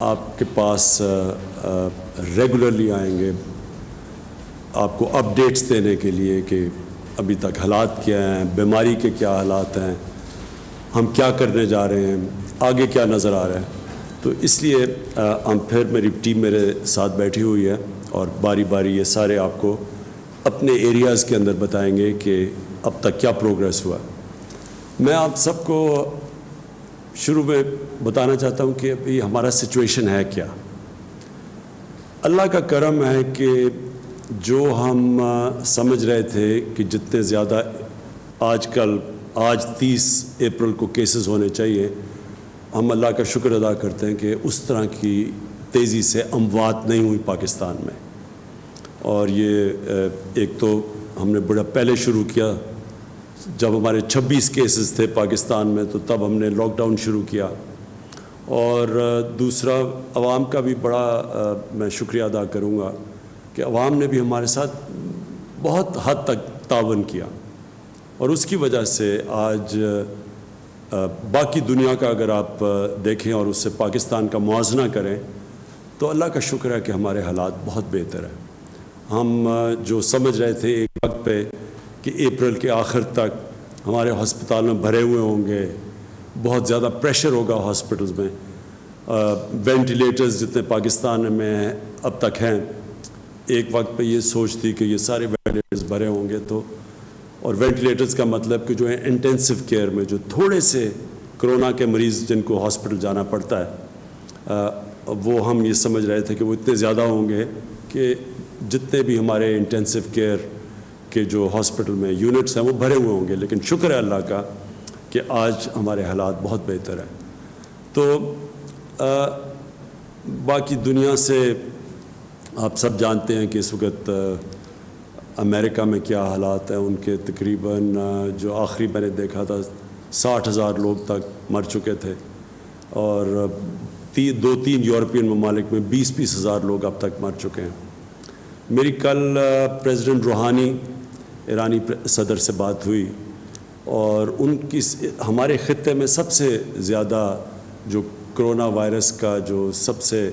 آپ کے پاس ریگولرلی آئیں گے آپ کو اپڈیٹس دینے کے لیے کہ ابھی تک حالات کیا ہیں، بیماری کے کیا حالات ہیں، ہم کیا کرنے جا رہے ہیں، آگے کیا نظر آ رہا ہے۔ تو اس لیے ہم پھر میری ٹیم میرے ساتھ بیٹھی ہوئی ہے اور باری باری یہ سارے آپ کو اپنے ایریاز کے اندر بتائیں گے کہ اب تک کیا پروگریس ہوا۔ میں آپ سب کو شروع میں بتانا چاہتا ہوں کہ ابھی ہمارا سچویشن ہے کیا۔ اللہ کا کرم ہے کہ جو ہم سمجھ رہے تھے کہ جتنے زیادہ آج 30 اپریل کو کیسز ہونے چاہیے، ہم اللہ کا شکر ادا کرتے ہیں کہ اس طرح کی تیزی سے اموات نہیں ہوئی پاکستان میں۔ اور یہ ایک تو ہم نے بڑا پہلے شروع کیا، جب ہمارے 26 کیسز تھے پاکستان میں تو تب ہم نے لاک ڈاؤن شروع کیا۔ اور دوسرا عوام کا بھی بڑا میں شکریہ ادا کروں گا کہ عوام نے بھی ہمارے ساتھ بہت حد تک تعاون کیا، اور اس کی وجہ سے آج باقی دنیا کا اگر آپ دیکھیں اور اس سے پاکستان کا موازنہ کریں تو اللہ کا شکر ہے کہ ہمارے حالات بہت بہتر ہیں۔ ہم جو سمجھ رہے تھے ایک وقت پہ کہ اپریل کے آخر تک ہمارے ہسپتال میں بھرے ہوئے ہوں گے، بہت زیادہ پریشر ہوگا ہاسپٹلز میں، وینٹیلیٹرز جتنے پاکستان میں اب تک ہیں، ایک وقت پہ یہ سوچ تھی کہ یہ سارے وینٹیلیٹرز بھرے ہوں گے۔ تو اور وینٹیلیٹرز کا مطلب کہ جو ہے انٹینسو کیئر میں جو تھوڑے سے کرونا کے مریض جن کو ہاسپٹل جانا پڑتا ہے، وہ ہم یہ سمجھ رہے تھے کہ وہ اتنے زیادہ ہوں گے کہ جتنے بھی ہمارے انٹینسو کیئر کے جو ہاسپٹل میں یونٹس ہیں وہ بھرے ہوئے ہوں گے۔ لیکن شکر ہے اللہ کا کہ آج ہمارے حالات بہت بہتر ہیں۔ تو باقی دنیا سے آپ سب جانتے ہیں کہ اس وقت امریکہ میں کیا حالات ہیں۔ ان کے تقریباً جو آخری میں نے دیکھا تھا 60,000 لوگ تک مر چکے تھے، اور 2-3 یورپین ممالک میں 20-20 ہزار لوگ اب تک مر چکے ہیں۔ میری کل پریزیڈنٹ روحانی ایرانی صدر سے بات ہوئی، اور ان کی ہمارے خطے میں سب سے زیادہ جو کرونا وائرس کا جو سب سے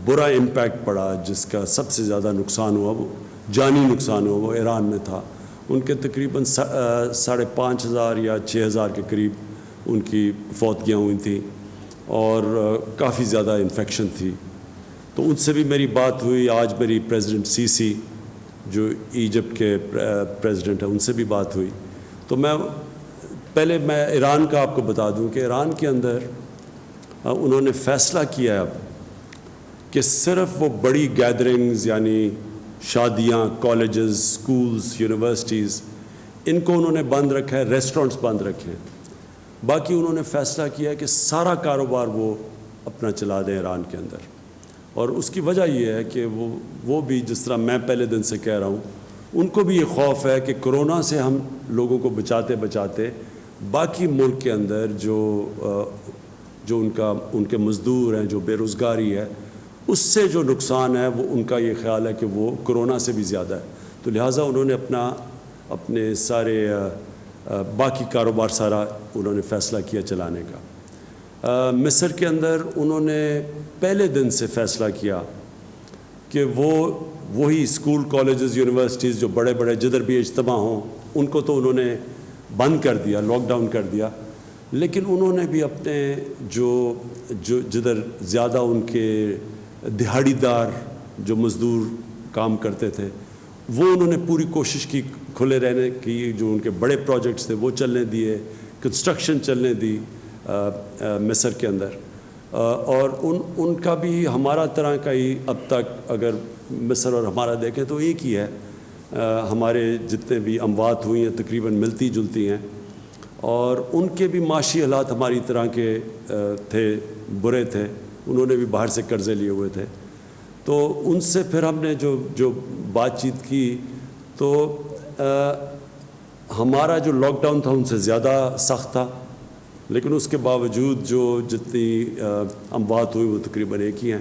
برا امپیکٹ پڑا، جس کا سب سے زیادہ نقصان ہوا، وہ جانی نقصان ہوا، وہ ایران میں تھا۔ ان کے تقریباً 5,500 یا 6,000 کے قریب ان کی فوتگیاں ہوئی تھیں، اور کافی زیادہ انفیکشن تھی۔ تو ان سے بھی میری بات ہوئی۔ آج میری پریزیڈنٹ سیسی جو ایجپٹ کے پریزیڈنٹ ہیں ان سے بھی بات ہوئی۔ تو پہلے میں ایران کا آپ کو بتا دوں کہ ایران کے اندر انہوں نے فیصلہ کیا ہے اب کہ صرف وہ بڑی گیدرنگز یعنی شادیاں، کالجز، سکولز، یونیورسٹیز، ان کو انہوں نے بند رکھا ہے، ریسٹورنٹس بند رکھے ہیں۔ باقی انہوں نے فیصلہ کیا ہے کہ سارا کاروبار وہ اپنا چلا دیں ایران کے اندر۔ اور اس کی وجہ یہ ہے کہ وہ بھی جس طرح میں پہلے دن سے کہہ رہا ہوں، ان کو بھی یہ خوف ہے کہ کرونا سے ہم لوگوں کو بچاتے بچاتے باقی ملک کے اندر جو ان کے مزدور ہیں، جو بے روزگاری ہے، اس سے جو نقصان ہے وہ ان کا یہ خیال ہے کہ وہ کرونا سے بھی زیادہ ہے۔ تو لہٰذا انہوں نے اپنے سارے باقی کاروبار سارا انہوں نے فیصلہ کیا چلانے کا۔ مصر کے اندر انہوں نے پہلے دن سے فیصلہ کیا کہ وہی اسکول، کالجز، یونیورسٹیز جو بڑے بڑے جدھر بھی اجتماع ہوں ان کو تو انہوں نے بند کر دیا، لاک ڈاؤن کر دیا۔ لیکن انہوں نے بھی اپنے جو جدھر زیادہ ان کے دہاڑی دار جو مزدور کام کرتے تھے، وہ انہوں نے پوری کوشش کی کھلے رہنے کی۔ جو ان کے بڑے پروجیکٹس تھے وہ چلنے دیے، کنسٹرکشن چلنے دی مصر کے اندر۔ اور ان کا بھی ہمارا طرح کا ہی اب تک اگر مصر اور ہمارا دیکھیں تو ایک ہی ہے۔ ہمارے جتنے بھی اموات ہوئی ہیں تقریباً ملتی جلتی ہیں، اور ان کے بھی معاشی حالات ہماری طرح کے تھے، برے تھے۔ انہوں نے بھی باہر سے قرضے لیے ہوئے تھے۔ تو ان سے پھر ہم نے جو بات چیت کی تو ہمارا جو لاک ڈاؤن تھا ان سے زیادہ سخت تھا، لیکن اس کے باوجود جتنی اموات ہوئی وہ تقریباً ایک ہی ہیں۔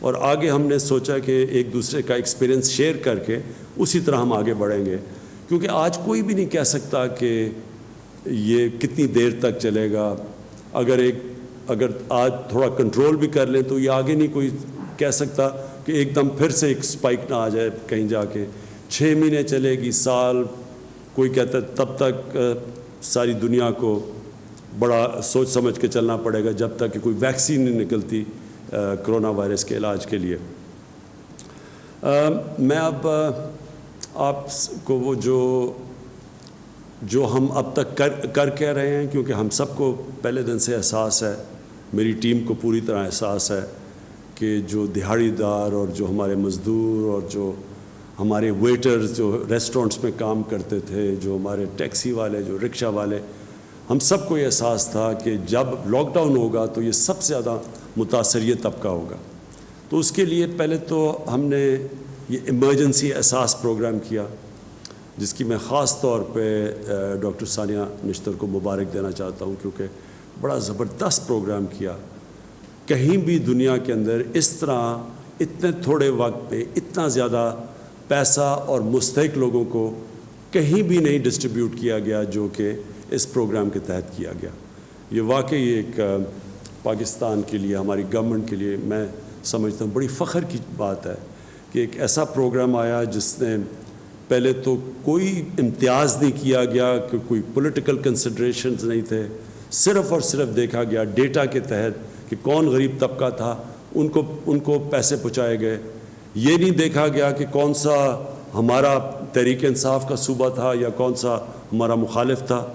اور آگے ہم نے سوچا کہ ایک دوسرے کا ایکسپیرینس شیئر کر کے اسی طرح ہم آگے بڑھیں گے، کیونکہ آج کوئی بھی نہیں کہہ سکتا کہ یہ کتنی دیر تک چلے گا۔ اگر ایک اگر آج تھوڑا کنٹرول بھی کر لیں تو یہ آگے نہیں کوئی کہہ سکتا کہ ایک دم پھر سے ایک سپائک نہ آ جائے کہیں جا کے. 6 مہینے چلے گی, سال, کوئی کہتا ہے تب تک ساری دنیا کو بڑا سوچ سمجھ کے چلنا پڑے گا جب تک کہ کوئی ویکسین نہیں نکلتی کرونا وائرس کے علاج کے لیے. میں اب آپ کو وہ جو ہم اب تک کر کے رہے ہیں, کیونکہ ہم سب کو پہلے دن سے احساس ہے, میری ٹیم کو پوری طرح احساس ہے کہ جو دہاڑی دار اور جو ہمارے مزدور اور جو ہمارے ویٹرز جو ریسٹورنٹس میں کام کرتے تھے, جو ہمارے ٹیکسی والے, جو رکشہ والے, ہم سب کو یہ احساس تھا کہ جب لاک ڈاؤن ہوگا تو یہ سب سے زیادہ متاثر یہ طبقہ ہوگا. تو اس کے لیے پہلے تو ہم نے یہ ایمرجنسی احساس پروگرام کیا, جس کی میں خاص طور پہ ڈاکٹر ثانیہ نشتر کو مبارک دینا چاہتا ہوں, کیونکہ بڑا زبردست پروگرام کیا. کہیں بھی دنیا کے اندر اس طرح اتنے تھوڑے وقت میں اتنا زیادہ پیسہ اور مستحق لوگوں کو کہیں بھی نہیں ڈسٹریبیوٹ کیا گیا جو کہ اس پروگرام کے تحت کیا گیا. یہ واقعی ایک پاکستان کے لیے, ہماری گورنمنٹ کے لیے میں سمجھتا ہوں بڑی فخر کی بات ہے کہ ایک ایسا پروگرام آیا جس نے پہلے تو کوئی امتیاز نہیں کیا گیا, کہ کوئی پولیٹیکل کنسیڈریشنز نہیں تھے, صرف اور صرف دیکھا گیا ڈیٹا کے تحت کہ کون غریب طبقہ تھا, ان کو پیسے پہنچائے گئے. یہ نہیں دیکھا گیا کہ کون سا ہمارا تحریک انصاف کا صوبہ تھا یا کون سا ہمارا مخالف تھا.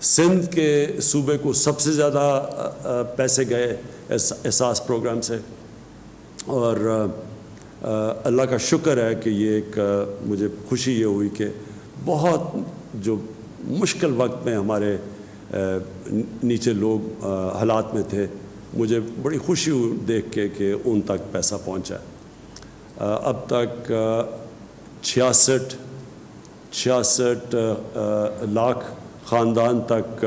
سندھ کے صوبے کو سب سے زیادہ پیسے گئے احساس پروگرام سے, اور اللہ کا شکر ہے کہ یہ ایک مجھے خوشی یہ ہوئی کہ بہت جو مشکل وقت میں ہمارے نیچے لوگ حالات میں تھے, مجھے بڑی خوشی ہوئی دیکھ کے کہ ان تک پیسہ پہنچا. اب تک 66 لاکھ خاندان تک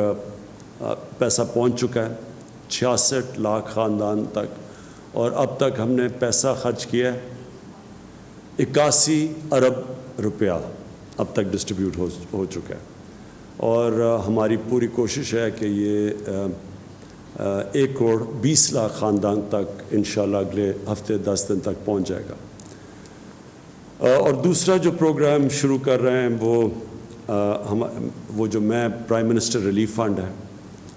پیسہ پہنچ چکا ہے, 66 لاکھ خاندان تک, اور اب تک ہم نے پیسہ خرچ کیا ہے 81 ارب روپیہ اب تک ڈسٹریبیوٹ ہو چکا ہے. اور ہماری پوری کوشش ہے کہ یہ 1 کروڑ 20 لاکھ خاندان تک انشاءاللہ اگلے ہفتے 10 دن تک پہنچ جائے گا. اور دوسرا جو پروگرام شروع کر رہے ہیں وہ جو میں پرائم منسٹر ریلیف فنڈ ہے.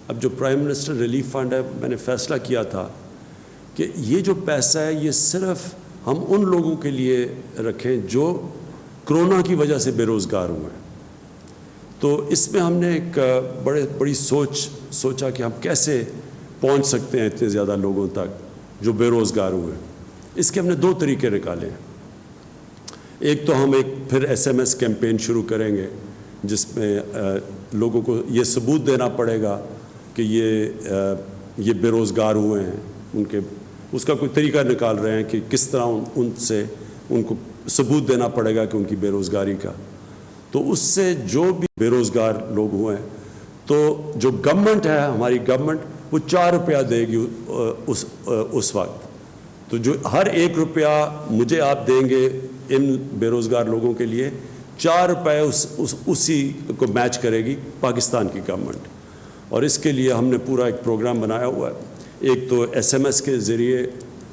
اب جو پرائم منسٹر ریلیف فنڈ ہے, میں نے فیصلہ کیا تھا کہ یہ جو پیسہ ہے یہ صرف ہم ان لوگوں کے لیے رکھیں جو کرونا کی وجہ سے بے روزگار ہوئے ہیں. تو اس میں ہم نے ایک بڑی سوچا کہ ہم کیسے پہنچ سکتے ہیں اتنے زیادہ لوگوں تک جو بے روزگار ہوئے ہیں. اس کے ہم نے 2 طریقے نکالے ہیں. ایک تو ہم پھر SMS کیمپین شروع کریں گے جس میں لوگوں کو یہ ثبوت دینا پڑے گا کہ یہ بے روزگار ہوئے ہیں. اس کا کوئی طریقہ نکال رہے ہیں کہ کس طرح ان کو ثبوت دینا پڑے گا کہ ان کی بے روزگاری کا. تو اس سے جو بھی بے روزگار لوگ ہوئے ہیں تو جو گورنمنٹ ہے, ہماری گورنمنٹ, وہ 4 روپیہ دے گی اس وقت. تو جو ہر 1 روپیہ مجھے آپ دیں گے ان بے روزگار لوگوں کے لیے, 4 روپے اسی کو میچ کرے گی پاکستان کی گورنمنٹ. اور اس کے لیے ہم نے پورا ایک پروگرام بنایا ہوا ہے. ایک تو SMS کے ذریعے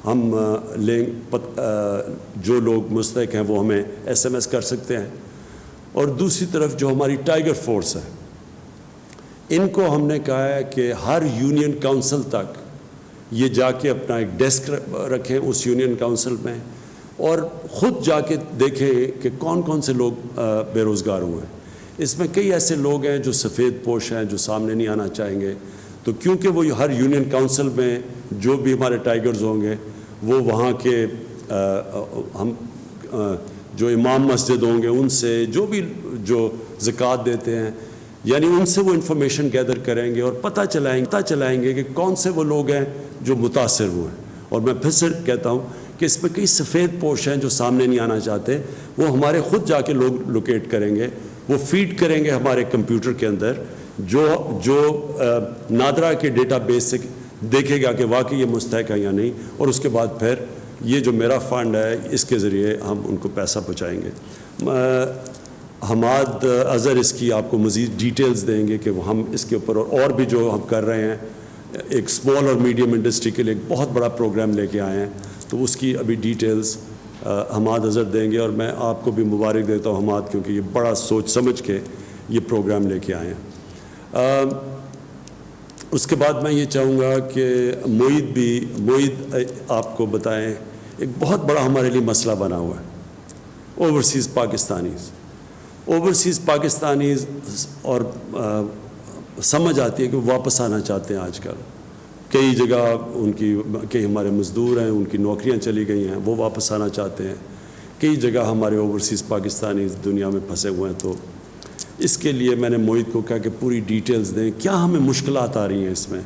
ہم جو لوگ مستحق ہیں وہ ہمیں SMS کر سکتے ہیں, اور دوسری طرف جو ہماری ٹائیگر فورس ہے ان کو ہم نے کہا ہے کہ ہر یونین کونسل تک یہ جا کے اپنا ایک ڈیسک رکھیں اس یونین کونسل میں, اور خود جا کے دیکھیں کہ کون کون سے لوگ بے روزگار ہوئے ہیں. اس میں کئی ایسے لوگ ہیں جو سفید پوش ہیں, جو سامنے نہیں آنا چاہیں گے. تو کیونکہ وہ ہر یونین کونسل میں جو بھی ہمارے ٹائیگرز ہوں گے وہ وہاں کے ہم جو امام مسجد ہوں گے ان سے جو زکوٰۃ دیتے ہیں, یعنی ان سے وہ انفارمیشن گیدر کریں گے اور پتہ چلائیں گے کہ کون سے وہ لوگ ہیں جو متاثر ہوئے ہیں. اور میں پھر سے کہتا ہوں کہ اس میں کئی سفید پوش ہیں جو سامنے نہیں آنا چاہتے, وہ ہمارے خود جا کے لوگ لوکیٹ کریں گے, وہ فیڈ کریں گے ہمارے کمپیوٹر کے اندر, جو نادرا کے ڈیٹا بیس سے دیکھے گا کہ واقعی یہ مستحق ہے یا نہیں, اور اس کے بعد پھر یہ جو میرا فنڈ ہے اس کے ذریعے ہم ان کو پیسہ پہنچائیں گے. حماد اظہر اس کی آپ کو مزید ڈیٹیلز دیں گے کہ ہم اس کے اوپر اور بھی جو ہم کر رہے ہیں ایک اسمال اور میڈیم انڈسٹری کے لیے ایک بہت بڑا پروگرام لے کے آئے ہیں. تو اس کی ابھی ڈیٹیلز حماد اظہر دیں گے, اور میں آپ کو بھی مبارک دیتا ہوں حماد, کیونکہ یہ بڑا سوچ سمجھ کے یہ پروگرام لے کے آئے ہیں. اس کے بعد میں یہ چاہوں گا کہ معید آپ کو بتائیں, ایک بہت بڑا ہمارے لیے مسئلہ بنا ہوا ہے اوورسیز پاکستانیز, اور سمجھ آتی ہے کہ وہ واپس آنا چاہتے ہیں. آج کل کئی جگہ ان کی کئی ہمارے مزدور ہیں, ان کی نوکریاں چلی گئی ہیں, وہ واپس آنا چاہتے ہیں. کئی جگہ ہمارے اوورسیز پاکستانیز دنیا میں پھنسے ہوئے ہیں. تو اس کے لیے میں نے معید کو کہا کہ پوری ڈیٹیلز دیں, کیا ہمیں مشکلات آ رہی ہیں اس میں.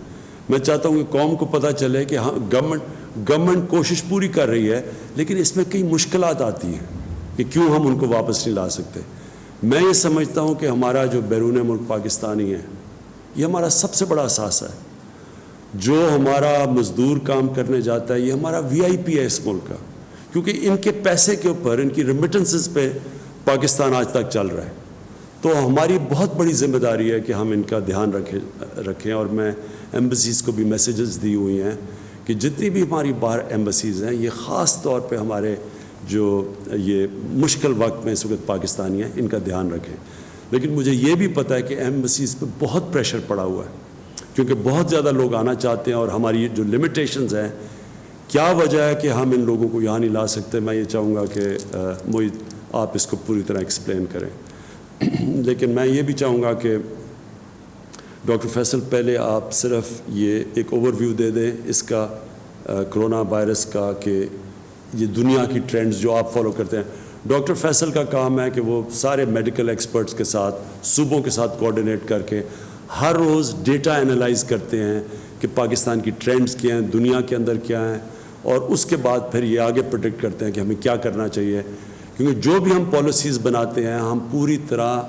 میں چاہتا ہوں کہ قوم کو پتہ چلے کہ ہاں گورنمنٹ کوشش پوری کر رہی ہے, لیکن اس میں کئی مشکلات آتی ہیں کہ کیوں ہم ان کو واپس نہیں لا سکتے. میں یہ سمجھتا ہوں کہ ہمارا جو بیرون ملک پاکستانی ہے, یہ ہمارا سب سے بڑا اثاثہ ہے. جو ہمارا مزدور کام کرنے جاتا ہے, یہ ہمارا VIP ہے اس ملک کا, کیونکہ ان کے پیسے کے اوپر, ان کی ریمیٹنسز پہ پاکستان آج تک چل رہا ہے. تو ہماری بہت بڑی ذمہ داری ہے کہ ہم ان کا دھیان رکھیں. اور میں ایمبیسیز کو بھی میسیجز دی ہوئی ہیں کہ جتنی بھی ہماری باہر ایمبیسیز ہیں, یہ خاص طور پہ ہمارے جو یہ مشکل وقت میں اس وقت پاکستانی ہیں, ان کا دھیان رکھیں. لیکن مجھے یہ بھی پتہ ہے کہ ایمبیسیز پہ بہت پریشر پڑا ہوا ہے, کیونکہ بہت زیادہ لوگ آنا چاہتے ہیں, اور ہماری جو لمیٹیشنز ہیں, کیا وجہ ہے کہ ہم ان لوگوں کو یہاں نہیں لا سکتے. میں یہ چاہوں گا کہ معید آپ اس کو پوری طرح ایکسپلین کریں. لیکن میں یہ بھی چاہوں گا کہ ڈاکٹر فیصل پہلے آپ صرف یہ ایک اوور ویو دے دیں اس کا, کرونا وائرس کا, کہ یہ دنیا کی ٹرینڈز جو آپ فالو کرتے ہیں. ڈاکٹر فیصل کا کام ہے کہ وہ سارے میڈیکل ایکسپرٹس کے ساتھ, صوبوں کے ساتھ کوآرڈینیٹ کر کے ہر روز ڈیٹا انالائز کرتے ہیں کہ پاکستان کی ٹرینڈز کیا ہیں, دنیا کے اندر کیا ہیں, اور اس کے بعد پھر یہ آگے پریڈکٹ کرتے ہیں کہ ہمیں کیا کرنا چاہیے. کیونکہ جو بھی ہم پالیسیز بناتے ہیں, ہم پوری طرح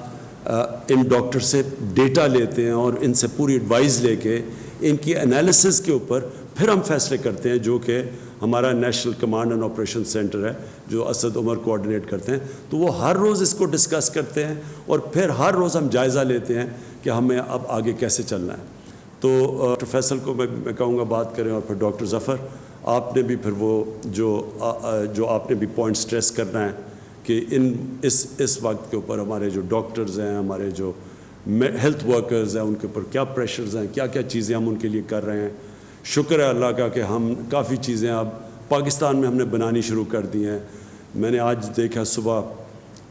ان ڈاکٹر سے ڈیٹا لیتے ہیں, اور ان سے پوری ایڈوائز لے کے ان کی انالیسس کے اوپر پھر ہم فیصلے کرتے ہیں, جو کہ ہمارا national command and operation centre ہے جو اسد عمر کوآرڈینیٹ کرتے ہیں. تو وہ ہر روز اس کو ڈسکس کرتے ہیں, اور پھر ہر روز ہم جائزہ لیتے ہیں کہ ہمیں اب آگے کیسے چلنا ہے. تو ڈاکٹر فیصل کو میں کہوں گا بات کریں, اور پھر ڈاکٹر ظفر آپ نے بھی پھر وہ جو آپ نے بھی پوائنٹ سٹریس کرنا ہے کہ اس وقت کے اوپر ہمارے جو ڈاکٹرز ہیں, ہمارے جو ہیلتھ ورکرز ہیں, ان کے اوپر کیا پریشرز ہیں, کیا کیا چیزیں ہم ان کے لیے کر رہے ہیں. شکر ہے اللہ کا کہ ہم کافی چیزیں اب پاکستان میں ہم نے بنانی شروع کر دی ہیں. میں نے آج دیکھا صبح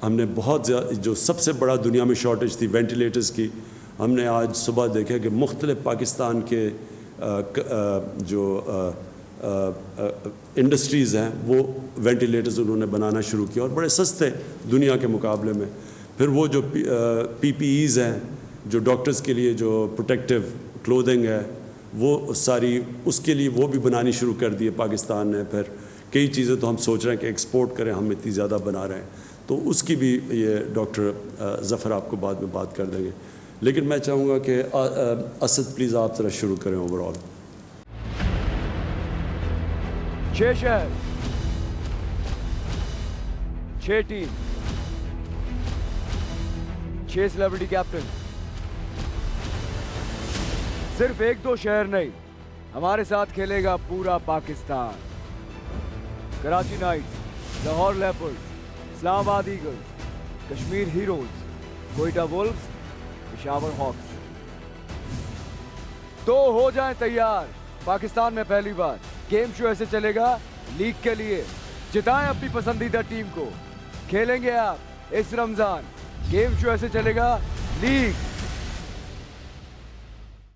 ہم نے بہت زیادہ, جو سب سے بڑا دنیا میں شارٹیج تھی وینٹیلیٹرز کی, ہم نے آج صبح دیکھا کہ مختلف پاکستان کے جو انڈسٹریز ہیں وہ وینٹیلیٹرز انہوں نے بنانا شروع کیا, اور بڑے سستے دنیا کے مقابلے میں. پھر وہ جو PPEs ہیں, جو ڈاکٹرز کے لیے جو پروٹیکٹیو کلودنگ ہے, وہ ساری اس کے لیے وہ بھی بنانی شروع کر دی ہے پاکستان نے. پھر کئی چیزیں تو ہم سوچ رہے ہیں کہ ایکسپورٹ کریں, ہم اتنی زیادہ بنا رہے ہیں, تو اس کی بھی یہ ڈاکٹر ظفر آپ کو بعد میں بات کر دیں گے. لیکن میں چاہوں گا کہ اسد پلیز آپ ذرا شروع کریں اوور آل. 6 شہر, 6 ٹیم, 6 سیلیبریٹی کیپٹن. صرف 1-2 شہر نہیں, ہمارے ساتھ کھیلے گا پورا Pakistan. Karachi Knights, Lahore Leopards, Islamabad Eagles, Kashmir Heroes, Quetta Wolves, Peshawar Hawks. تو ہو جائیں تیار, پاکستان میں پہلی بار گیم شو ایسے چلے گا لیگ کے لیے. جتائیں اپنی پسندیدہ ٹیم کو, کھیلیں گے آپ اس رمضان. گیم شو ایسے چلے گا لیگ